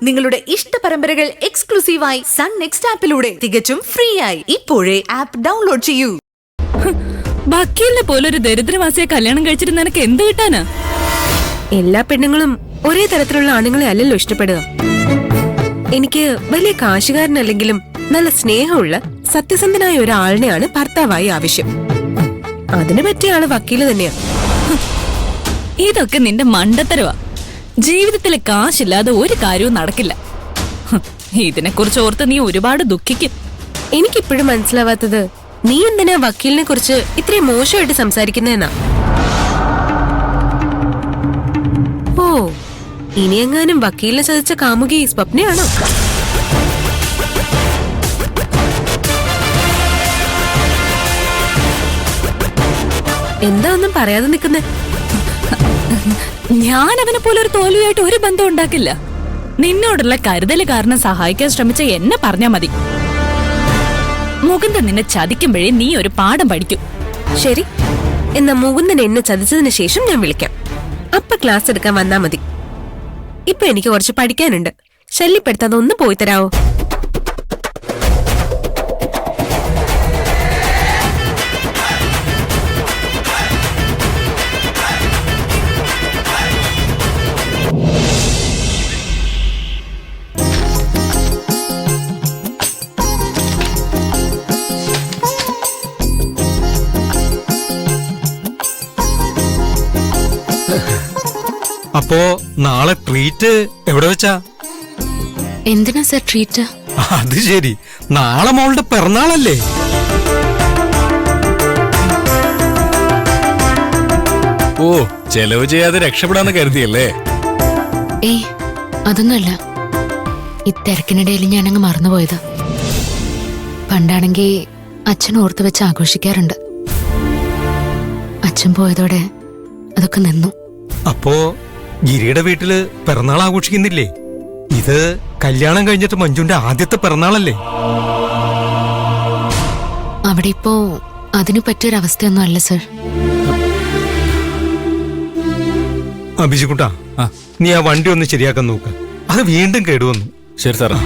നിങ്ങളുടെ ഇഷ്ട പരമ്പരകൾ എക്സ്ക്ലൂസീവായി സൺ നെക്സ്റ്റ് ആപ്പിലൂടെ തികച്ചും ഫ്രീ ആയി ഇപ്പോഴേ ആപ്പ് ഡൗൺലോഡ് ചെയ്യൂ. വക്കീലിനെ പോലൊരു ദരിദ്രവാസിയെ കല്യാണം കഴിച്ചിട്ട് നിനക്ക് എന്ത് കിട്ടാനാ? എല്ലാ പെണ്ണുങ്ങളും ഒരേ തരത്തിലുള്ള ആണുങ്ങളെ അല്ലല്ലോ ഇഷ്ടപ്പെടുക. എനിക്ക് വലിയ കാശുകാരനല്ലെങ്കിലും നല്ല സ്നേഹമുള്ള സത്യസന്ധനായ ഒരാളിനെയാണ് ഭർത്താവായി ആവശ്യം. അതിനു പറ്റിയ ആള് വക്കീല് തന്നെയാ. ഇതൊക്കെ നിന്റെ മണ്ടത്തരവാ. ജീവിതത്തിലെ കാശില്ലാതെ ഒരു കാര്യവും നടക്കില്ല. ഇതിനെക്കുറിച്ച് ഓർത്ത് നീ ഒരുപാട് ദുഃഖിക്കും. എനിക്കിപ്പോഴും മനസ്സിലാവാത്തത് നീ എന്തിനാ വക്കീലിനെ കുറിച്ച് ഇത്രയും മോശമായിട്ട് സംസാരിക്കുന്നതെന്നാ. ഓ, ഇനിയെങ്ങാനും വക്കീലിനെ ചതിച്ച കാമുകി സ്വപ്നയാണോ? എന്താ ഒന്നും പറയാതെ നിൽക്കുന്നേ? ഞാൻ അവനെ പോലെ ഒരു തോൽവിയായിട്ട് ഒരു ബന്ധം ഉണ്ടാക്കില്ല. നിന്നോടുള്ള കരുതല് കാരണം സഹായിക്കാൻ ശ്രമിച്ച എന്നെ പറഞ്ഞാ മതി. മുകുന്ദൻ നിന്നെ ചതിക്കുമ്പോഴേ നീ ഒരു പാഠം പഠിക്കും. ശരി, എന്നാ മുകുന്ദൻ എന്നെ ചതിച്ചതിന് ശേഷം ഞാൻ വിളിക്കാം. അപ്പ ക്ലാസ് എടുക്കാൻ വന്നാ മതി. ഇപ്പൊ എനിക്ക് കുറച്ച് പഠിക്കാനുണ്ട്. ശല്യപ്പെടുത്താതെ ഒന്ന് പോയി തരാവോ? അപ്പോ നാളെ ട്രീറ്റ് എവിടെ വെച്ചാ? എന്തിനാ സർ ട്രീറ്റ്? അത് ശരി, നാളെ മോളുടെ പിറന്നാളല്ലേ? ഓ, ചെലവ് ചെയ്യാതെ രക്ഷപ്പെടാന്ന് കരുതിയല്ലേ? ഏയ്, അതൊന്നുമല്ല. ഈ തിരക്കിനിടയിൽ ഞാനങ്ങ് മറന്നുപോയത്. പണ്ടാണെങ്കി അച്ഛൻ ഓർത്ത് വെച്ച് ആഘോഷിക്കാറുണ്ട്. അച്ഛൻ പോയതോടെ അതൊക്കെ നിന്നു. അപ്പോ ഗിരിയുടെ വീട്ടില് പിറന്നാൾ ആഘോഷിക്കുന്നില്ലേ? ഇത് കല്യാണം കഴിഞ്ഞിട്ട് മഞ്ജുന്റെ ആദ്യത്തെ പിറന്നാളല്ലേ? അവിടെ ഇപ്പോ അതിനു പറ്റിയൊരവസ്ഥയൊന്നും അല്ല സർ. അഭിജിക്കുട്ടാ, നീ ആ വണ്ടി ഒന്ന് ശരിയാക്കാൻ നോക്ക്. അത് വീണ്ടും കേടുവന്നു. ശരി സാറേ.